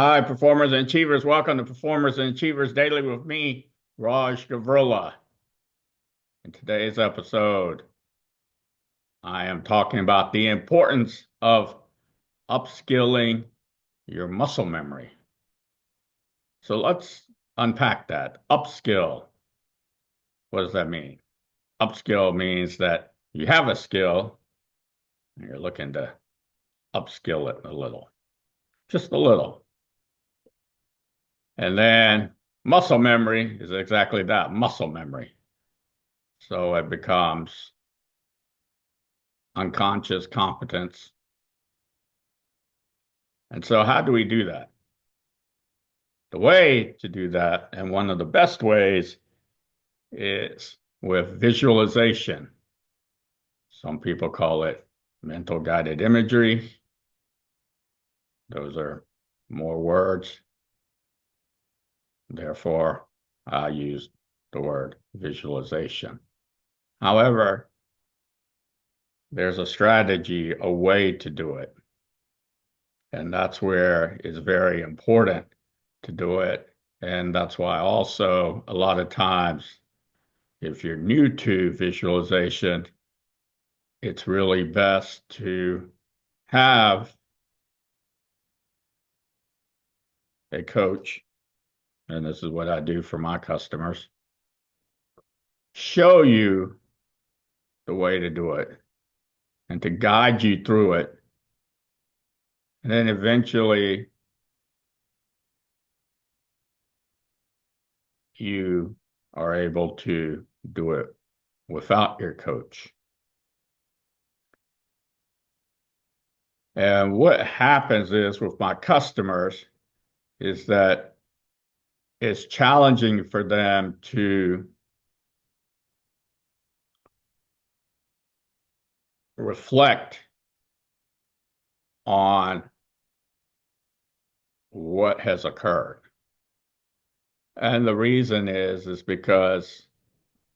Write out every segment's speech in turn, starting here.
Hi, performers and achievers. Welcome to Performers and Achievers Daily with me, Raj Gavurla. In today's episode, I am talking about the importance of upskilling your muscle memory. So let's unpack that. Upskill. What does that mean? Upskill means that you have a skill and you're looking to upskill it a little, just a little. And then muscle memory is exactly that, muscle memory. So it becomes unconscious competence. And so, how do we do that? The way to do that, and one of the best ways, is with visualization. Some people call it mental guided imagery. Those are more words. Therefore, I use the word visualization. However, there's a strategy, a way to do it. And that's where it's very important to do it. And that's why also a lot of times, if you're new to visualization, it's really best to have a coach, and this is what I do for my customers, show you the way to do it and to guide you through it. And then eventually you are able to do it without your coach. And what happens is with my customers is that it's challenging for them to reflect on what has occurred. And the reason is because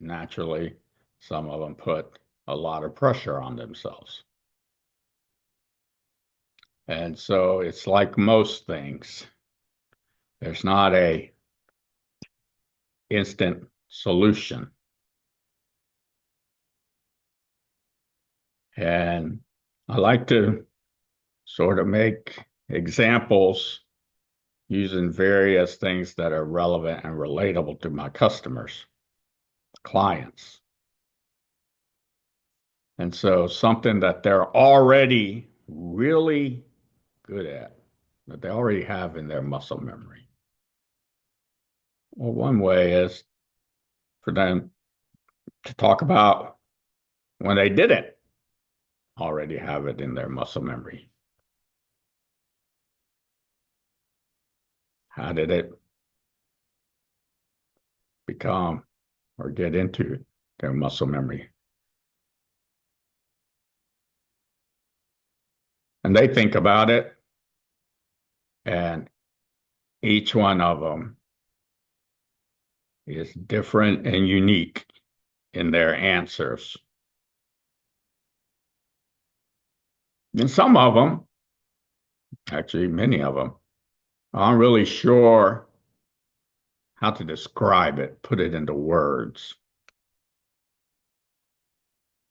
naturally some of them put a lot of pressure on themselves. And so it's like most things. There's not a instant solution. And I like to sort of make examples using various things that are relevant and relatable to my customers, clients. And so something that they're already really good at, that they already have in their muscle memory. Well, one way is for them to talk about when they didn't already have it in their muscle memory. How did it become or get into their muscle memory? And they think about it, and each one of them is different and unique in their answers. And some of them, actually many of them, aren't really sure how to describe it, put it into words.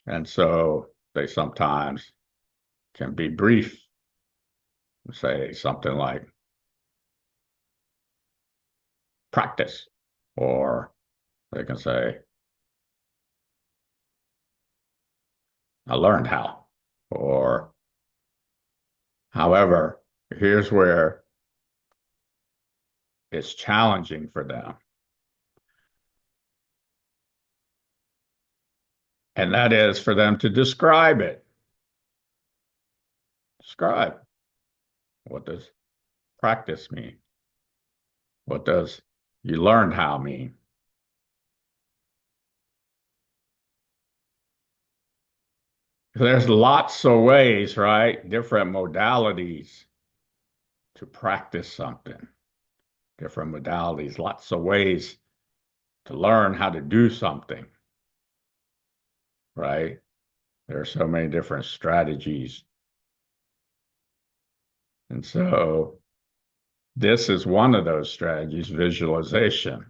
And so they sometimes can be brief, say something like practice, or they can say, I learned how, or however, here's where it's challenging for them. And that is for them to describe it. Describe. What does practice mean? What does you learned how mean? There's lots of ways, right? Different modalities to practice something. Different modalities, lots of ways to learn how to do something, right? There are so many different strategies. And so This is one of those strategies, visualization.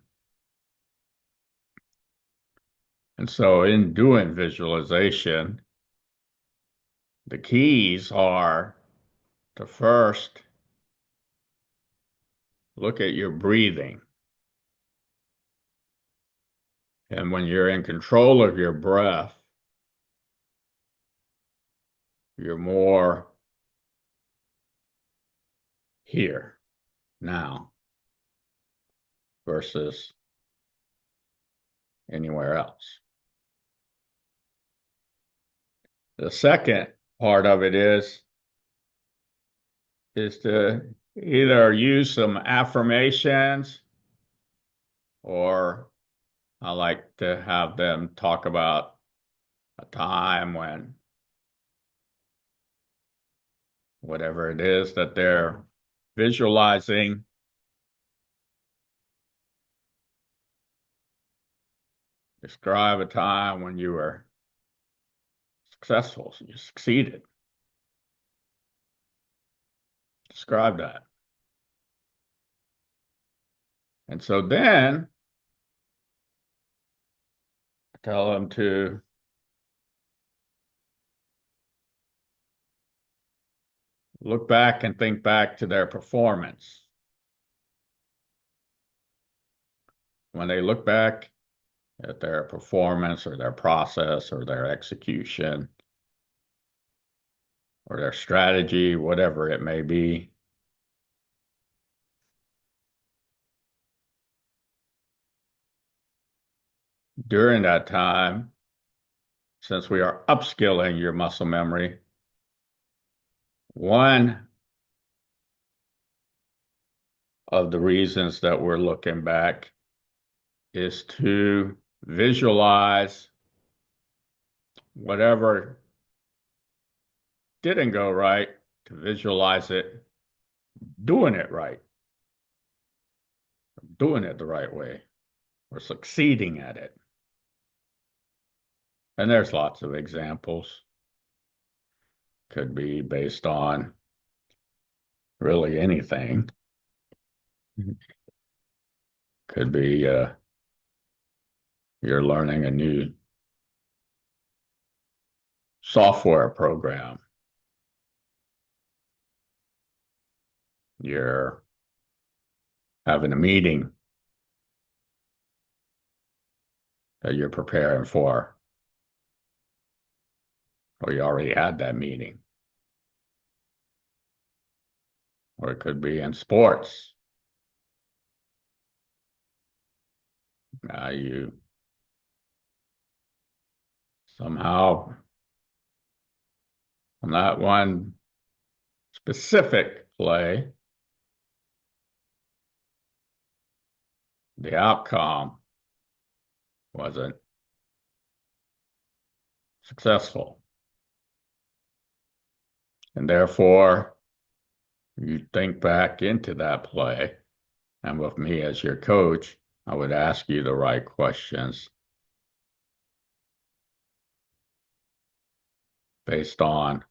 And so in doing visualization, the keys are to first look at your breathing. And when you're in control of your breath, you're more here, now, versus anywhere else. The second part of it is to either use some affirmations, or I like to have them talk about a time when whatever it is that they're visualizing, describe a time when you were successful, you succeeded. Describe that. And so then tell them to look back and think back to their performance. When they look back at their performance or their process or their execution or their strategy, whatever it may be, during that time, since we are upskilling your muscle memory, one of the reasons that we're looking back is to visualize whatever didn't go right, to visualize it doing it right, doing it the right way, or succeeding at it. And there's lots of examples. Could be based on really anything. Could be you're learning a new software program. You're having a meeting that you're preparing for, or you already had that meeting. Or it could be in sports. You somehow, on that one specific play, the outcome wasn't successful. And therefore, you think back into that play, and with me as your coach, I would ask you the right questions based on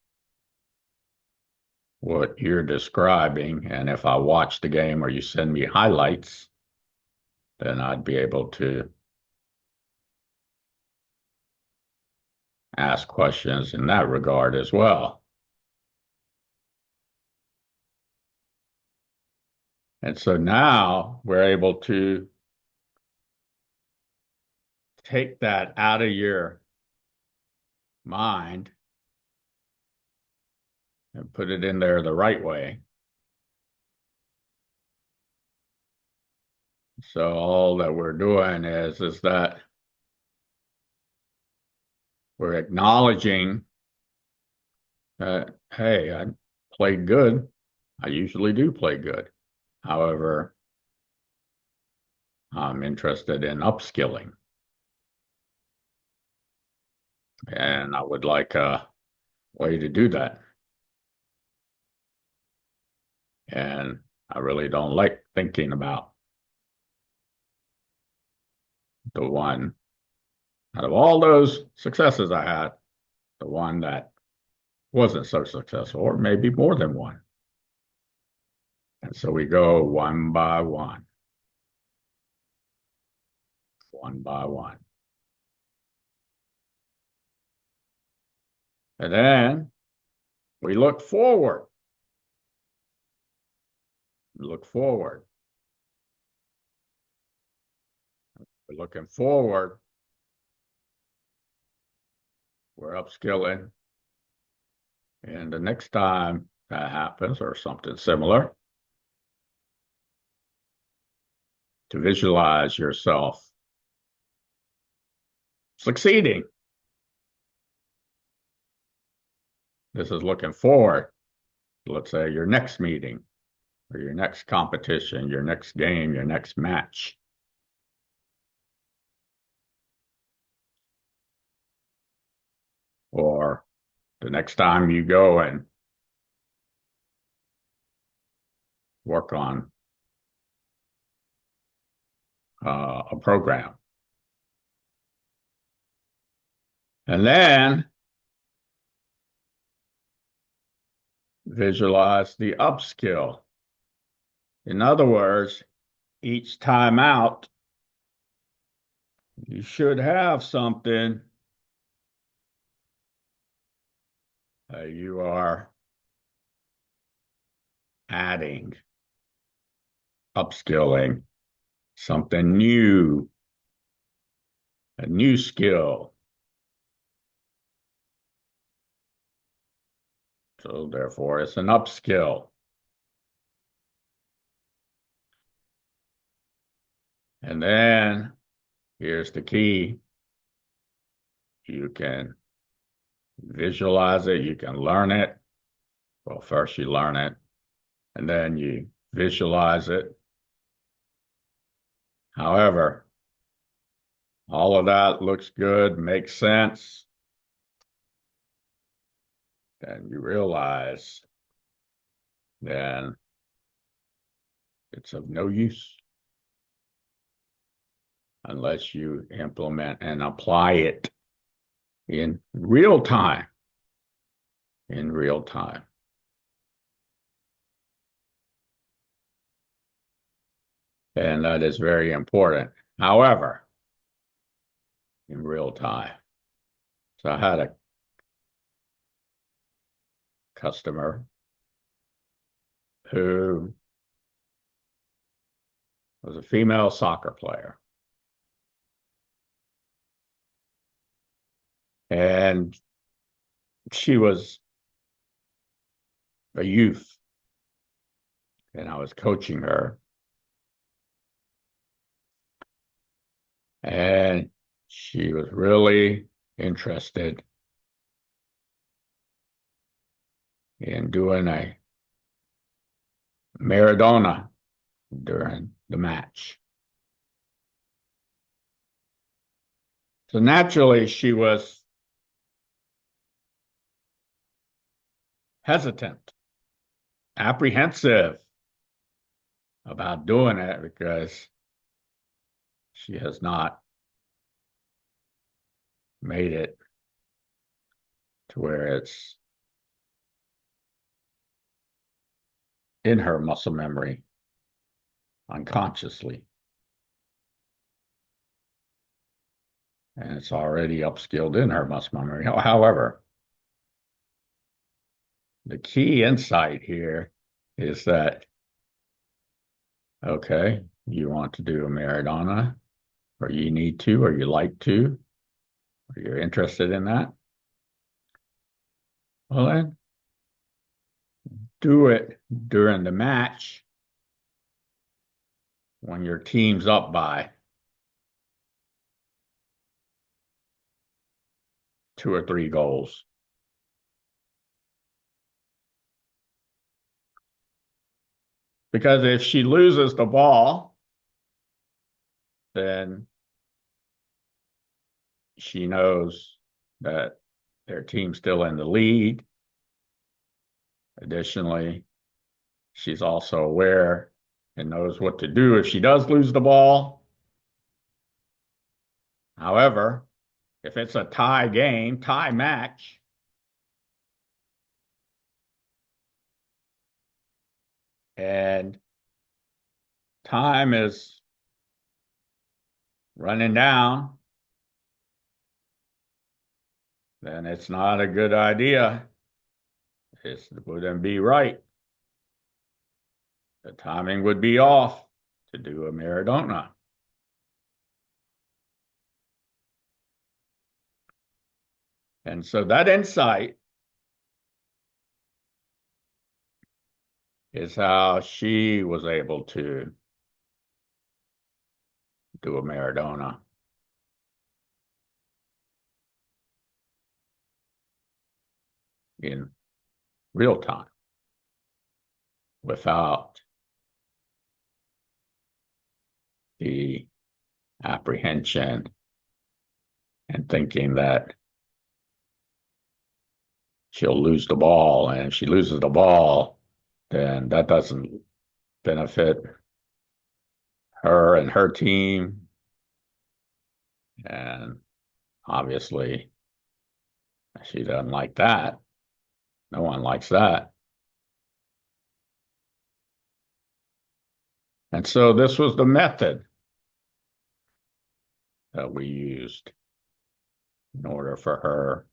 what you're describing. And if I watch the game or you send me highlights, then I'd be able to ask questions in that regard as well. And so now we're able to take that out of your mind and put it in there the right way. So all that we're doing is that we're acknowledging that, hey, I played good. I usually do play good. However, I'm interested in upskilling. And I would like a way to do that. And I really don't like thinking about the one out of all those successes I had, the one that wasn't so successful, or maybe more than one. And so we go one by one, one by one. And then we look forward. Look forward. We're looking forward. We're upskilling. And the next time that happens or something similar, to visualize yourself succeeding. This is looking forward. Let's say your next meeting or your next competition, your next game, your next match. Or the next time you go and work on a program. And then visualize the upskill. In other words, each time out, you should have something you are adding, upskilling, something new, a new skill. So therefore, it's an upskill. And then here's the key. You can visualize it. You can learn it. Well, first you learn it, and then you visualize it. However, all of that looks good, makes sense. Then you realize then it's of no use unless you implement and apply it in real time. In real time. And that is very important. However, in real time. So I had a customer who was a female soccer player. And she was a youth, and I was coaching her. And she was really interested in doing a Maradona during the match. So naturally, she was hesitant, apprehensive about doing it because she has not made it to where it's in her muscle memory unconsciously. And it's already upskilled in her muscle memory. However, the key insight here is that, okay, you want to do a Maradona, or you need to, or you like to, or you're interested in that. Well, then do it during the match when your team's up by 2 or 3 goals. Because if she loses the ball, then she knows that their team's still in the lead. Additionally, she's also aware and knows what to do if she does lose the ball. However, if it's a tie game, tie match, and time is running down, then it's not a good idea. It wouldn't be right. The timing would be off to do a Maradona. And so that insight is how she was able to do a Maradona in real time without the apprehension and thinking that she'll lose the ball. And if she loses the ball, then that doesn't benefit her and her team. And obviously, she doesn't like that. No one likes that. And so this was the method that we used in order for her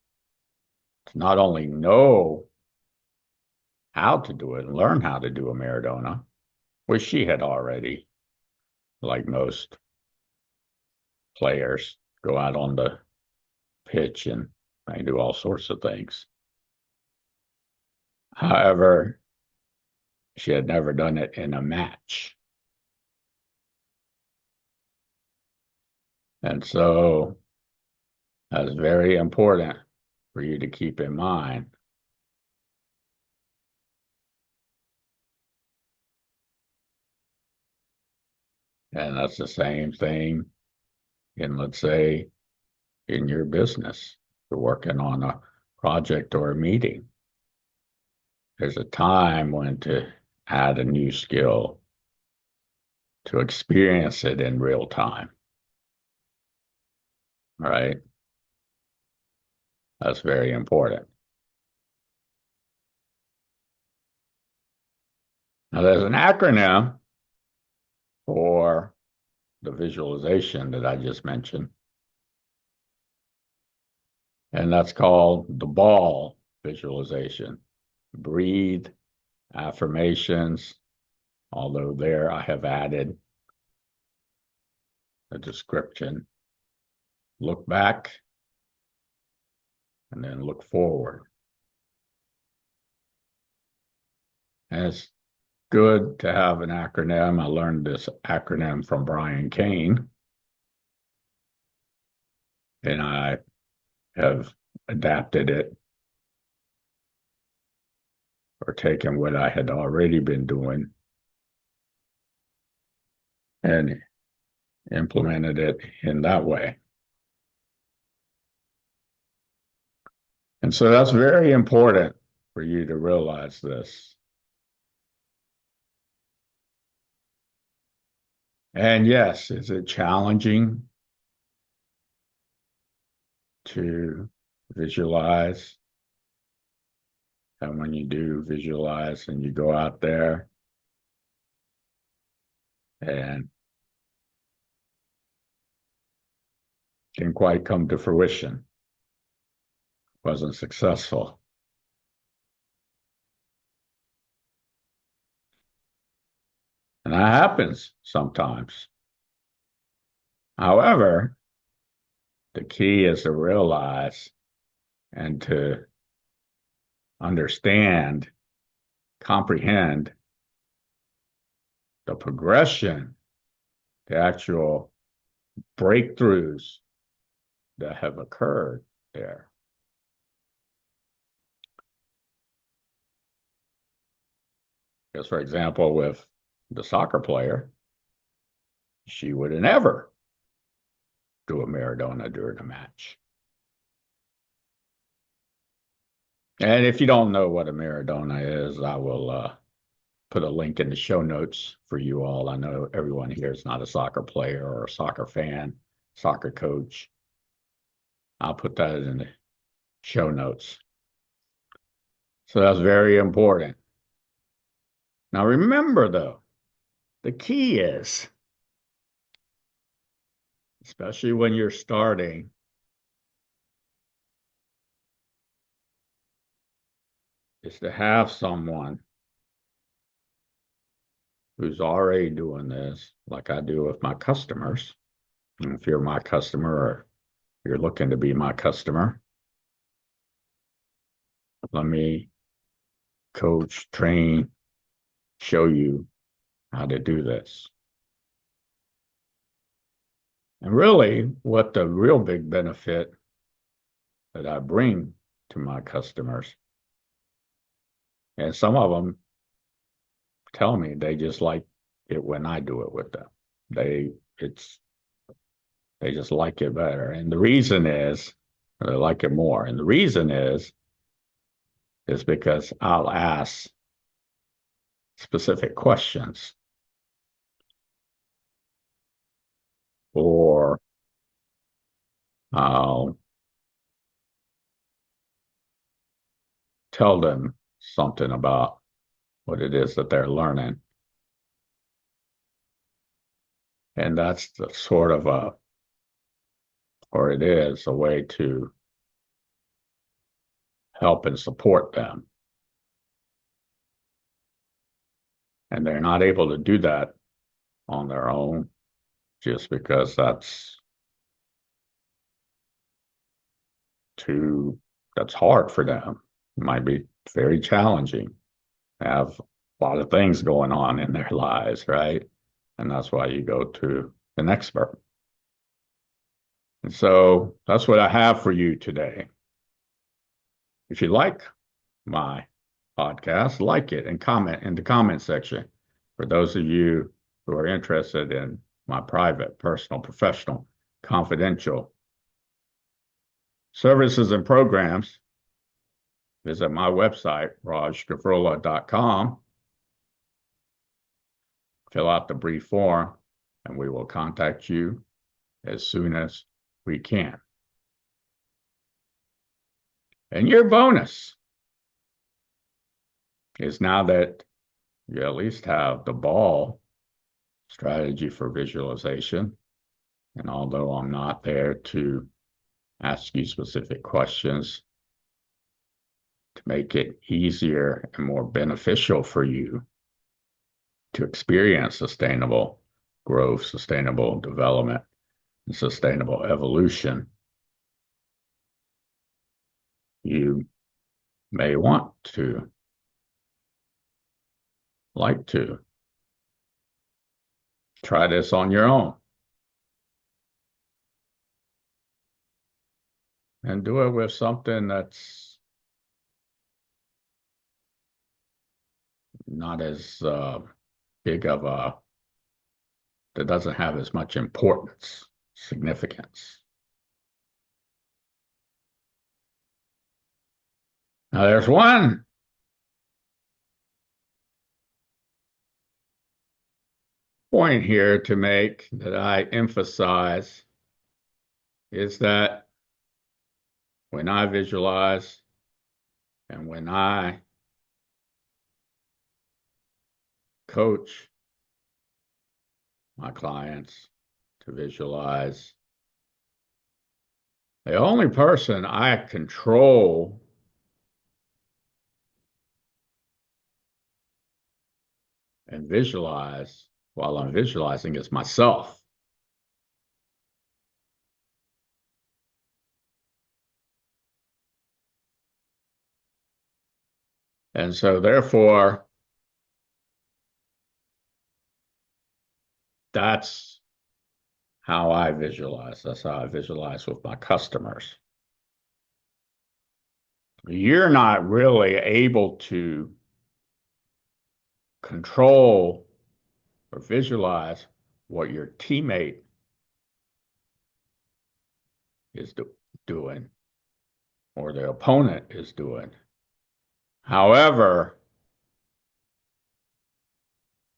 to not only know how to do it and learn how to do a Maradona, which she had already, like most players, go out on the pitch and they do all sorts of things. However, she had never done it in a match. And so that's very important for you to keep in mind. And that's the same thing in, let's say, in your business. You're working on a project or a meeting. There's a time when to add a new skill, to experience it in real time. All right. That's very important. Now, there's an acronym for the visualization that I just mentioned, and that's called the ball visualization. Breathe, affirmations, although there I have added a description. Look back and then look forward. And it's good to have an acronym. I learned this acronym from Brian Kane, and I have adapted it or taken what I had already been doing and implemented it in that way. And so that's very important for you to realize this. And yes, is it challenging to visualize? And when you do visualize and you go out there and didn't quite come to fruition, wasn't successful. And that happens sometimes. However, the key is to realize and to understand, comprehend the progression, the actual breakthroughs that have occurred there. Because, for example, with the soccer player, she would never do a Maradona during a match. And if you don't know what a Maradona is, I will put a link in the show notes for you all. I know everyone here is not a soccer player or a soccer fan, soccer coach. I'll put that in the show notes. So that's very important. Now, remember though, the key is, especially when you're starting, is to have someone who's already doing this, like I do with my customers. And if you're my customer or you're looking to be my customer, let me coach, train, show you how to do this. And really, what the real big benefit that I bring to my customers, and some of them tell me they just like it when I do it with them. They it's they just like it better. And the reason is they like it more. And the reason is because I'll ask specific questions or I'll tell them something about what it is that they're learning. And that's the sort of or it is a way to help and support them. And they're not able to do that on their own just because that's hard for them. It might be very challenging. They have a lot of things going on in their lives, right? And that's why you go to an expert. And so that's what I have for you today. If you like my podcast, like it and comment in the comment section. For those of you who are interested in my private, personal, professional, confidential services and programs, visit my website, rajgavurla.com, fill out the brief form, and we will contact you as soon as we can. And your bonus is now that you at least have the ball strategy for visualization. And although I'm not there to ask you specific questions to make it easier and more beneficial for you to experience sustainable growth, sustainable development, and sustainable evolution, you may want to, like to, try this on your own and do it with something that's not as big of that doesn't have as much importance, significance. Now, there's one point here to make that I emphasize is that when I visualize and when I coach my clients to visualize, the only person I control and visualize while I'm visualizing is myself. And so therefore, that's how I visualize. That's how I visualize with my customers. You're not really able to control or visualize what your teammate is doing or the opponent is doing. However,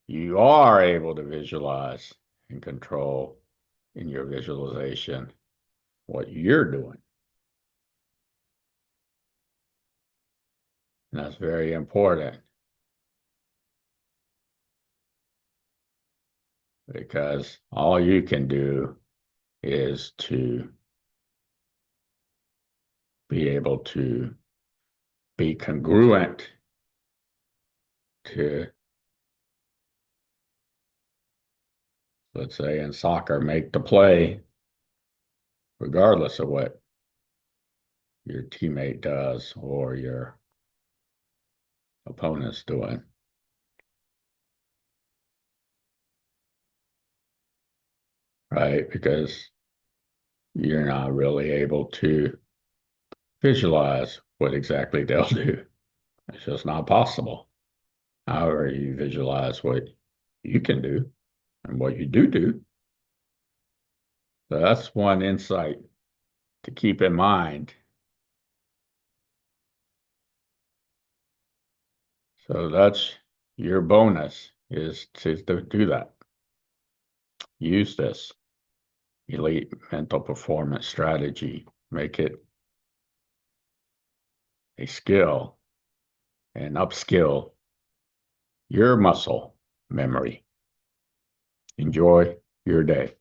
you are able to visualize and control in your visualization what you're doing. And that's very important. because all you can do is to be able to be congruent to, let's say in soccer, make the play regardless of what your teammate does or your opponent's doing. Right? Because you're not really able to visualize what exactly they'll do. It's just not possible. However, you visualize what you can do and what you do. So that's one insight to keep in mind. So that's your bonus is to do that. Use this elite mental performance strategy. Make it a skill and upskill your muscle memory. Enjoy your day.